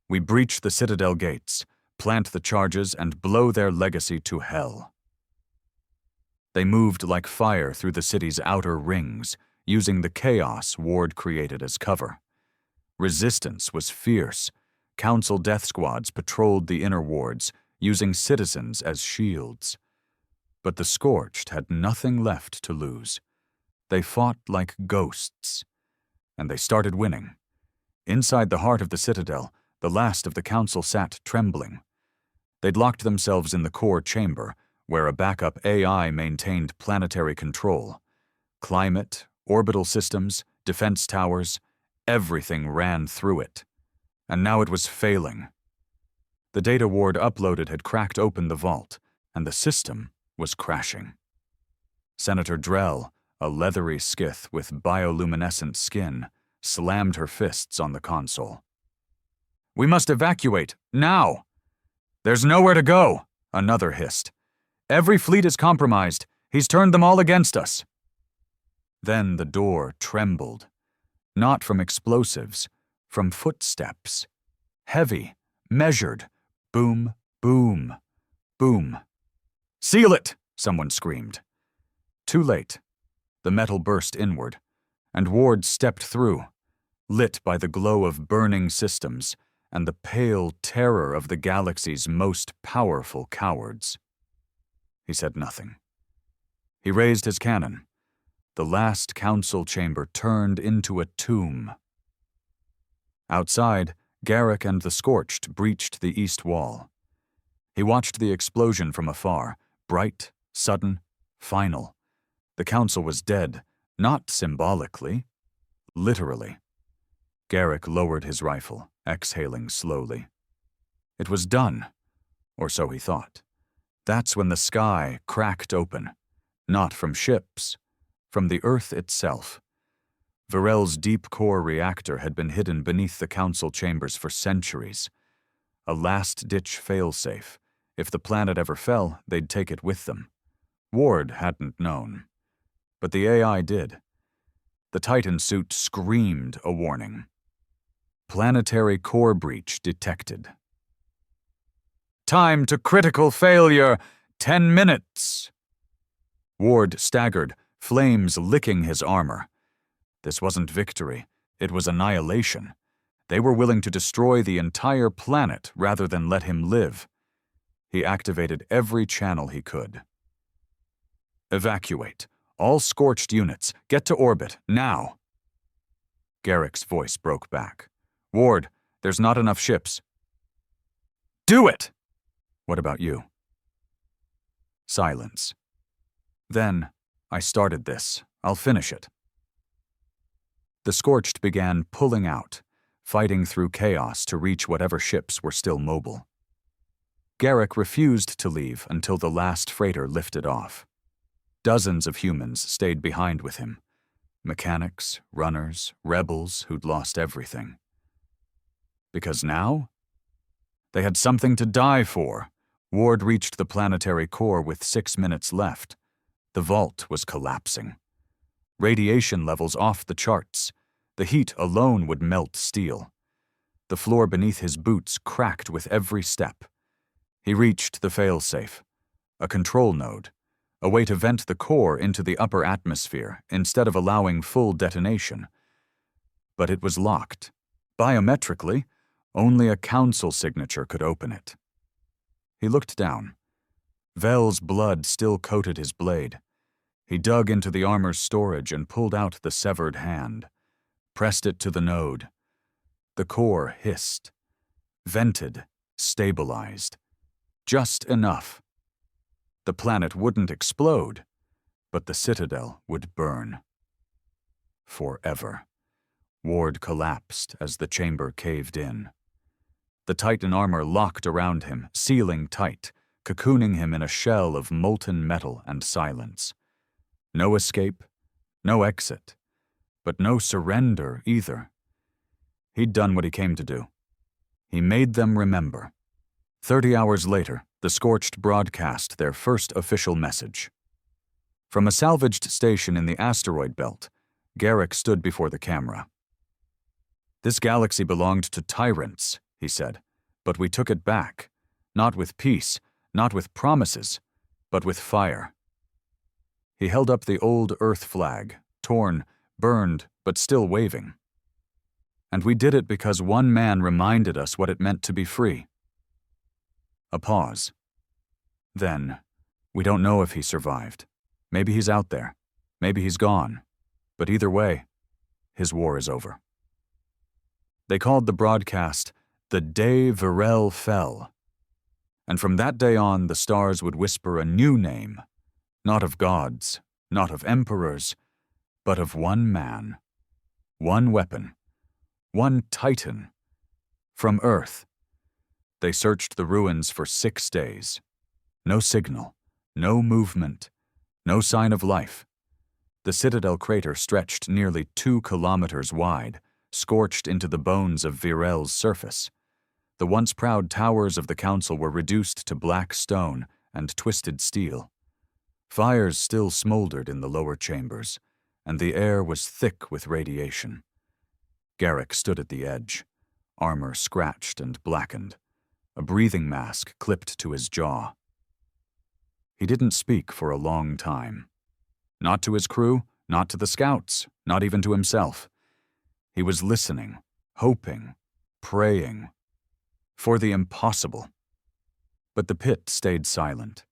We breach the Citadel gates, plant the charges, and blow their legacy to hell. They moved like fire through the city's outer rings, using the chaos Ward created as cover. Resistance was fierce. Council death squads patrolled the inner wards, using citizens as shields. But the Scorched had nothing left to lose. They fought like ghosts. And they started winning. Inside the heart of the Citadel, the last of the Council sat trembling. They'd locked themselves in the core chamber, where a backup AI maintained planetary control. Climate, orbital systems, defense towers, everything ran through it. And now it was failing. The data Ward uploaded had cracked open the vault, and the system was crashing. Senator Drell, a leathery Skith with bioluminescent skin, slammed her fists on the console. We must evacuate, now! There's nowhere to go, another hissed. Every fleet is compromised. He's turned them all against us. Then the door trembled. Not from explosives, from footsteps. Heavy, measured. Boom, boom, boom. Seal it, someone screamed. Too late. The metal burst inward, and Ward stepped through, lit by the glow of burning systems and the pale terror of the galaxy's most powerful cowards. He said nothing. He raised his cannon. The last council chamber turned into a tomb. Outside, Garrick and the Scorched breached the east wall. He watched the explosion from afar, bright, sudden, final. The council was dead, not symbolically, literally. Garrick lowered his rifle, exhaling slowly. It was done, or so he thought. That's when the sky cracked open, not from ships, from the Earth itself. Varel's deep-core reactor had been hidden beneath the council chambers for centuries. A last-ditch failsafe. If the planet ever fell, they'd take it with them. Ward hadn't known. But the AI did. The Titan suit screamed a warning. Planetary core breach detected. Time to critical failure! 10 minutes! Ward staggered, flames licking his armor. This wasn't victory, it was annihilation. They were willing to destroy the entire planet rather than let him live. He activated every channel he could. Evacuate. All scorched units, get to orbit, now. Garrick's voice broke back. Ward, there's not enough ships. Do it! What about you? Silence. Then, I started this. I'll finish it. The Scorched began pulling out, fighting through chaos to reach whatever ships were still mobile. Garrick refused to leave until the last freighter lifted off. Dozens of humans stayed behind with him. Mechanics, runners, rebels who'd lost everything. Because now? They had something to die for. Ward reached the planetary core with 6 minutes left. The vault was collapsing. Radiation levels off the charts. The heat alone would melt steel. The floor beneath his boots cracked with every step. He reached the failsafe, a control node, a way to vent the core into the upper atmosphere instead of allowing full detonation. But it was locked. Biometrically, only a council signature could open it. He looked down. Vel's blood still coated his blade. He dug into the armor's storage and pulled out the severed hand, pressed it to the node. The core hissed, vented, stabilized. Just enough. The planet wouldn't explode, but the citadel would burn. Forever. Ward collapsed as the chamber caved in. The Titan armor locked around him, sealing tight, cocooning him in a shell of molten metal and silence. No escape, no exit, but no surrender either. He'd done what he came to do. He made them remember. 30 hours later, the Scorched broadcast their first official message. From a salvaged station in the asteroid belt, Garrick stood before the camera. This galaxy belonged to tyrants, he said, but we took it back, not with peace, not with promises, but with fire. He held up the old Earth flag, torn, burned, but still waving. And we did it because one man reminded us what it meant to be free. A pause. Then, we don't know if he survived. Maybe he's out there. Maybe he's gone. But either way, his war is over. They called the broadcast "The Day Varel Fell." And from that day on, the stars would whisper a new name, not of gods, not of emperors, but of one man, one weapon, one Titan. From Earth, they searched the ruins for 6 days. No signal, no movement, no sign of life. The Citadel crater stretched nearly 2 kilometers wide, scorched into the bones of Varel's surface. The once proud towers of the council were reduced to black stone and twisted steel. Fires still smoldered in the lower chambers, and the air was thick with radiation. Garrick stood at the edge, armor scratched and blackened, a breathing mask clipped to his jaw. He didn't speak for a long time. Not to his crew, not to the scouts, not even to himself. He was listening, hoping, praying, for the impossible. But the pit stayed silent.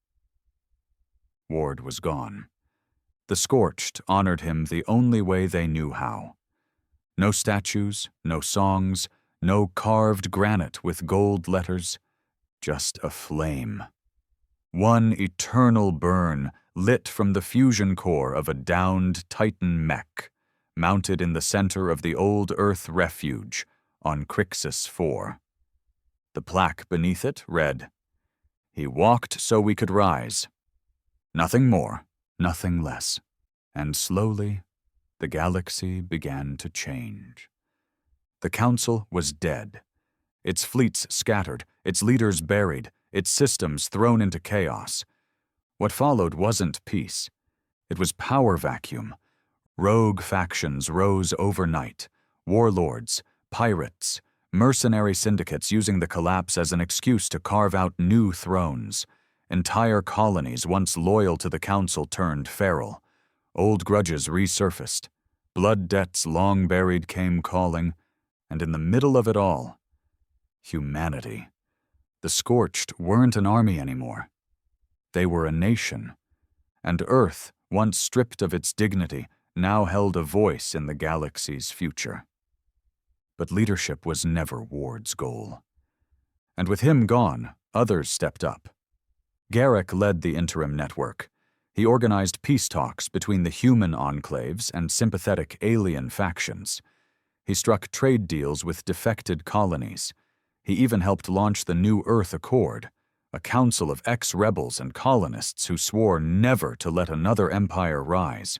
Ward was gone. The Scorched honored him the only way they knew how. No statues, no songs, no carved granite with gold letters, just a flame. One eternal burn lit from the fusion core of a downed Titan mech, mounted in the center of the old Earth refuge on Crixus 4. The plaque beneath it read, "He walked so we could rise." Nothing more, nothing less. And slowly, the galaxy began to change. The council was dead. Its fleets scattered, its leaders buried, its systems thrown into chaos. What followed wasn't peace. It was power vacuum. Rogue factions rose overnight. Warlords, pirates, mercenary syndicates using the collapse as an excuse to carve out new thrones. Entire colonies once loyal to the council turned feral. Old grudges resurfaced. Blood debts long buried came calling, and in the middle of it all, humanity. The Scorched weren't an army anymore. They were a nation, and Earth, once stripped of its dignity, now held a voice in the galaxy's future. But leadership was never Ward's goal. And with him gone, others stepped up. Garrick led the interim network. He organized peace talks between the human enclaves and sympathetic alien factions. He struck trade deals with defected colonies. He even helped launch the New Earth Accord, a council of ex-rebels and colonists who swore never to let another empire rise.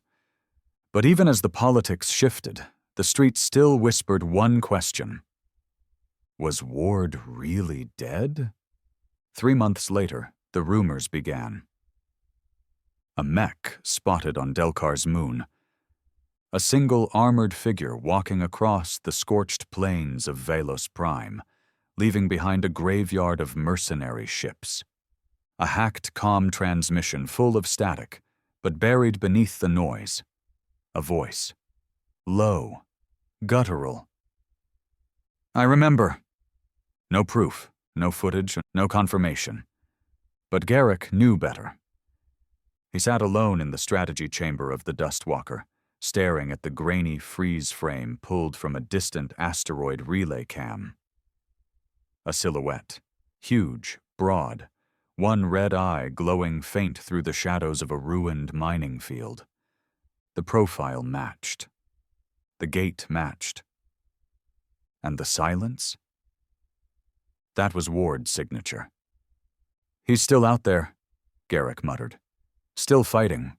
But even as the politics shifted, the streets still whispered one question. Was Ward really dead? 3 months later, the rumors began. A mech spotted on Delcar's moon. A single armored figure walking across the scorched plains of Velos Prime, leaving behind a graveyard of mercenary ships. A hacked comm transmission full of static, but buried beneath the noise. A voice. Low. Guttural. I remember. No proof, no footage, no confirmation. But Garrick knew better. He sat alone in the strategy chamber of the Dustwalker, staring at the grainy freeze frame pulled from a distant asteroid relay cam. A silhouette, huge, broad, one red eye glowing faint through the shadows of a ruined mining field. The profile matched. The gait matched. And the silence? That was Ward's signature. He's still out there, Garrick muttered. Still fighting.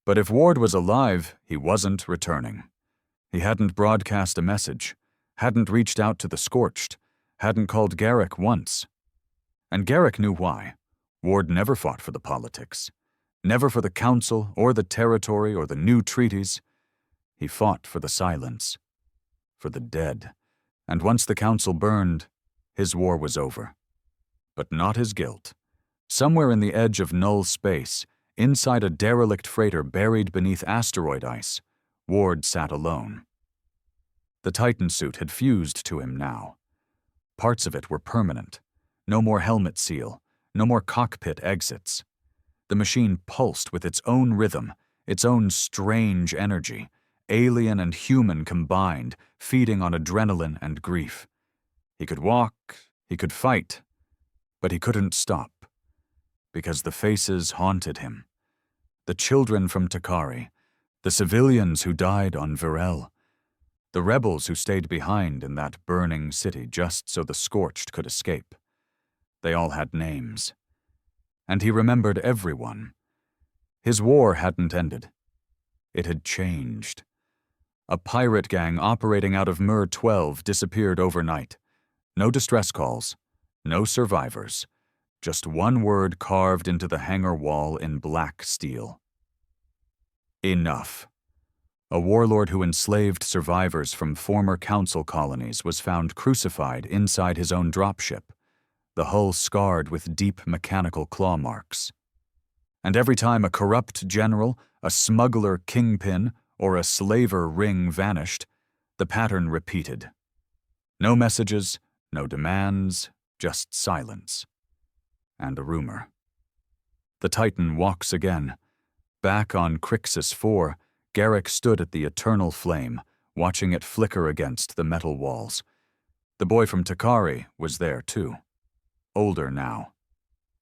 But if Ward was alive, he wasn't returning. He hadn't broadcast a message, hadn't reached out to the Scorched, hadn't called Garrick once. And Garrick knew why. Ward never fought for the politics. Never for the council or the territory or the new treaties. He fought for the silence. For the dead. And once the council burned, his war was over. But not his guilt. Somewhere in the edge of null space, inside a derelict freighter buried beneath asteroid ice, Ward sat alone. The Titan suit had fused to him now. Parts of it were permanent. No more helmet seal, no more cockpit exits. The machine pulsed with its own rhythm, its own strange energy, alien and human combined, feeding on adrenaline and grief. He could walk, he could fight, but he couldn't stop. Because the faces haunted him. The children from Takari, the civilians who died on Varel, the rebels who stayed behind in that burning city just so the Scorched could escape. They all had names. And he remembered everyone. His war hadn't ended. It had changed. A pirate gang operating out of Mir 12 disappeared overnight. No distress calls, no survivors. Just one word carved into the hangar wall in black steel. Enough. A warlord who enslaved survivors from former council colonies was found crucified inside his own dropship, the hull scarred with deep mechanical claw marks. And every time a corrupt general, a smuggler kingpin, or a slaver ring vanished, the pattern repeated. No messages, no demands, just silence. And a rumor. The Titan walks again. Back on Crixus 4, Garrick stood at the eternal flame, watching it flicker against the metal walls. The boy from Takari was there too. Older now.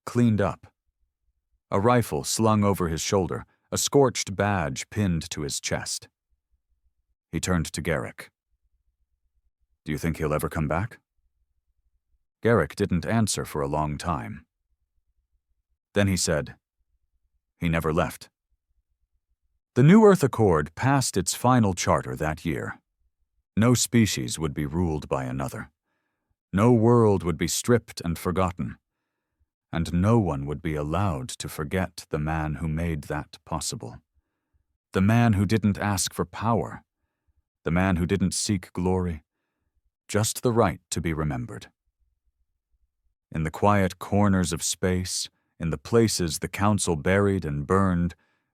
Cleaned up. A rifle slung over his shoulder, a scorched badge pinned to his chest. He turned to Garrick. Do you think he'll ever come back? Garrick didn't answer for a long time. Then he said, he never left. The New Earth Accord passed its final charter that year. No species would be ruled by another. No world would be stripped and forgotten. And no one would be allowed to forget the man who made that possible. The man who didn't ask for power. The man who didn't seek glory. Just the right to be remembered. In the quiet corners of space, in the places the council buried and burned,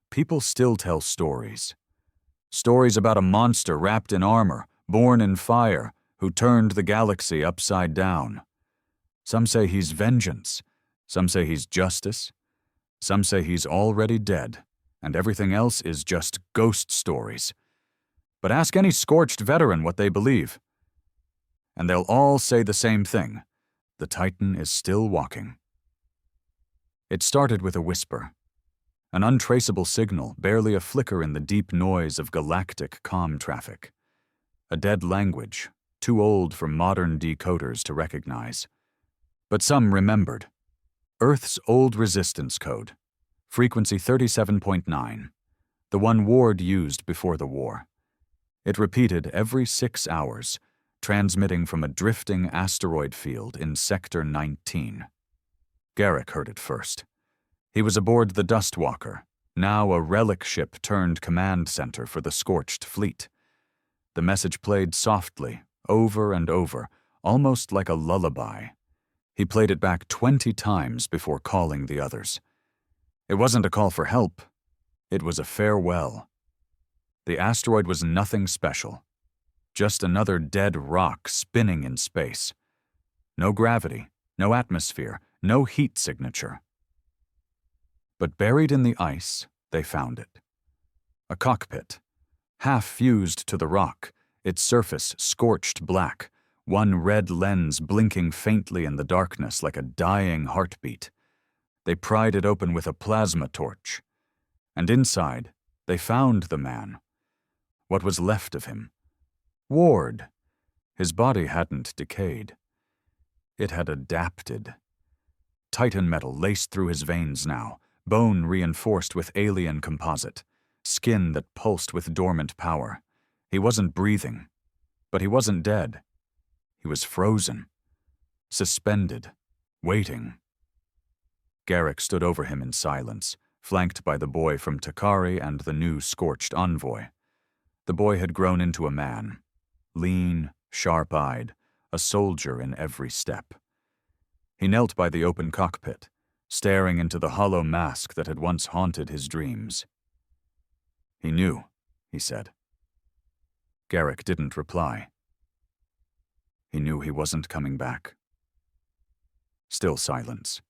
people still tell stories. Stories about a monster wrapped in armor, born in fire, who turned the galaxy upside down. Some say he's vengeance. Some say he's justice. Some say he's already dead, and everything else is just ghost stories. But ask any scorched veteran what they believe, and they'll all say the same thing. The Titan is still walking. It started with a whisper, an untraceable signal, barely a flicker in the deep noise of galactic comm traffic. A dead language, too old for modern decoders to recognize. But some remembered. Earth's old resistance code, frequency 37.9, the one Ward used before the war. It repeated every 6 hours, transmitting from a drifting asteroid field in Sector 19. Garrick heard it first. He was aboard the Dustwalker, now a relic ship turned command center for the Scorched Fleet. The message played softly, over and over, almost like a lullaby. He played it back 20 times before calling the others. It wasn't a call for help. It was a farewell. The asteroid was nothing special. Just another dead rock spinning in space. No gravity, no atmosphere, no heat signature. But buried in the ice, they found it. A cockpit, half fused to the rock, its surface scorched black, one red lens blinking faintly in the darkness like a dying heartbeat. They pried it open with a plasma torch. And inside, they found the man. What was left of him. Ward. His body hadn't decayed. It had adapted. Titan metal laced through his veins now, bone reinforced with alien composite, skin that pulsed with dormant power. He wasn't breathing, but he wasn't dead. He was frozen, suspended, waiting. Garrick stood over him in silence, flanked by the boy from Takari and the new scorched envoy. The boy had grown into a man, lean, sharp-eyed, a soldier in every step. He knelt by the open cockpit, staring into the hollow mask that had once haunted his dreams. He knew, he said. Garrick didn't reply. He knew he wasn't coming back. Still silence.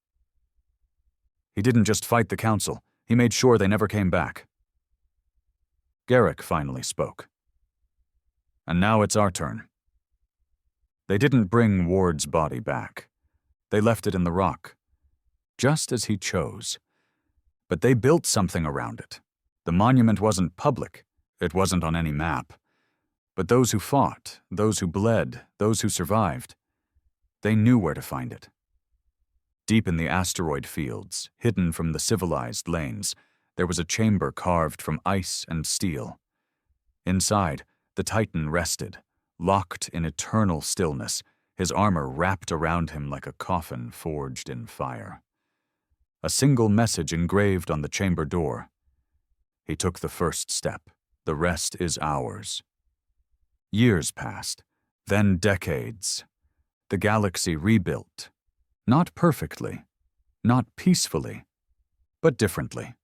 He didn't just fight the council, he made sure they never came back. Garrick finally spoke. And now it's our turn. They didn't bring Ward's body back. They left it in the rock, just as he chose. But they built something around it. The monument wasn't public. It wasn't on any map. But those who fought, those who bled, those who survived, they knew where to find it. Deep in the asteroid fields, hidden from the civilized lanes, there was a chamber carved from ice and steel. Inside, the Titan rested, locked in eternal stillness, his armor wrapped around him like a coffin forged in fire. A single message engraved on the chamber door. He took the first step. The rest is ours. Years passed, then decades. The galaxy rebuilt. Not perfectly, not peacefully, but differently.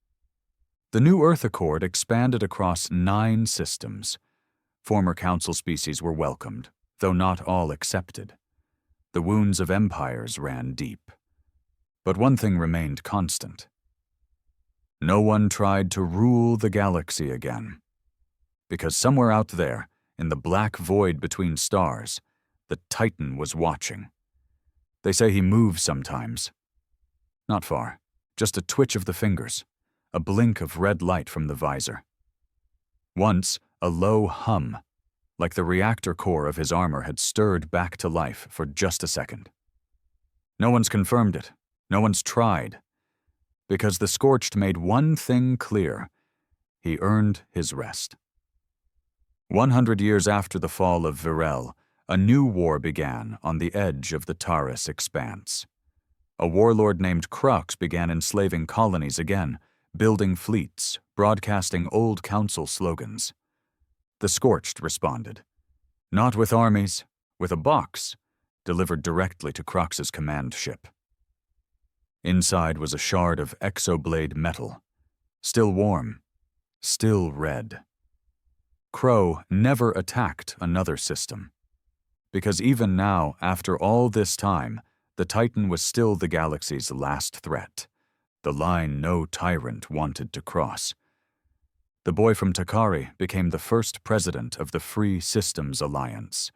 The new Earth Accord expanded across 9 systems. Former council species were welcomed, though not all accepted. The wounds of empires ran deep. But one thing remained constant. No one tried to rule the galaxy again. Because somewhere out there, in the black void between stars, the Titan was watching. They say he moves sometimes. Not far, just a twitch of the fingers, a blink of red light from the visor. Once, a low hum, like the reactor core of his armor had stirred back to life for just a second. No one's confirmed it. No one's tried. Because the Scorched made one thing clear. He earned his rest. 100 years after the fall of Varel, a new war began on the edge of the Taurus expanse. A warlord named Crux began enslaving colonies again, building fleets, broadcasting old council slogans. The Scorched responded. Not with armies, with a box, delivered directly to Crux's command ship. Inside was a shard of exoblade metal, still warm, still red. Crow never attacked another system. Because even now, after all this time, the Titan was still the galaxy's last threat, the line no tyrant wanted to cross. The boy from Takari became the first president of the Free Systems Alliance.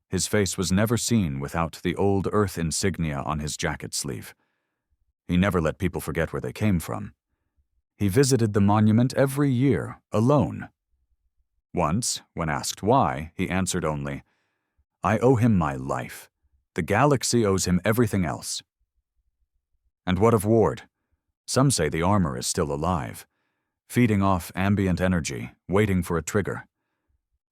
His face was never seen without the old Earth insignia on his jacket sleeve. He never let people forget where they came from. He visited the monument every year, alone. Once, when asked why, he answered only, "I owe him my life. The galaxy owes him everything else." And what of Ward? Some say the armor is still alive, feeding off ambient energy, waiting for a trigger.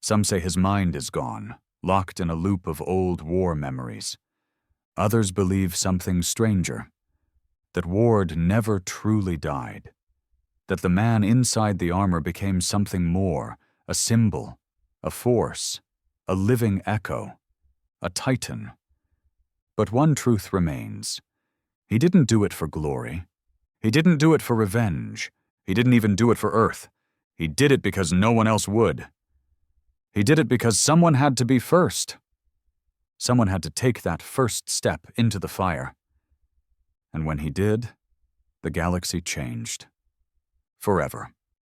Some say his mind is gone, locked in a loop of old war memories. Others believe something stranger, that Ward never truly died, that the man inside the armor became something more, a symbol, a force, a living echo, a titan. But one truth remains. He didn't do it for glory. He didn't do it for revenge. He didn't even do it for Earth. He did it because no one else would. He did it because someone had to be first. Someone had to take that first step into the fire. And when he did, the galaxy changed. Forever.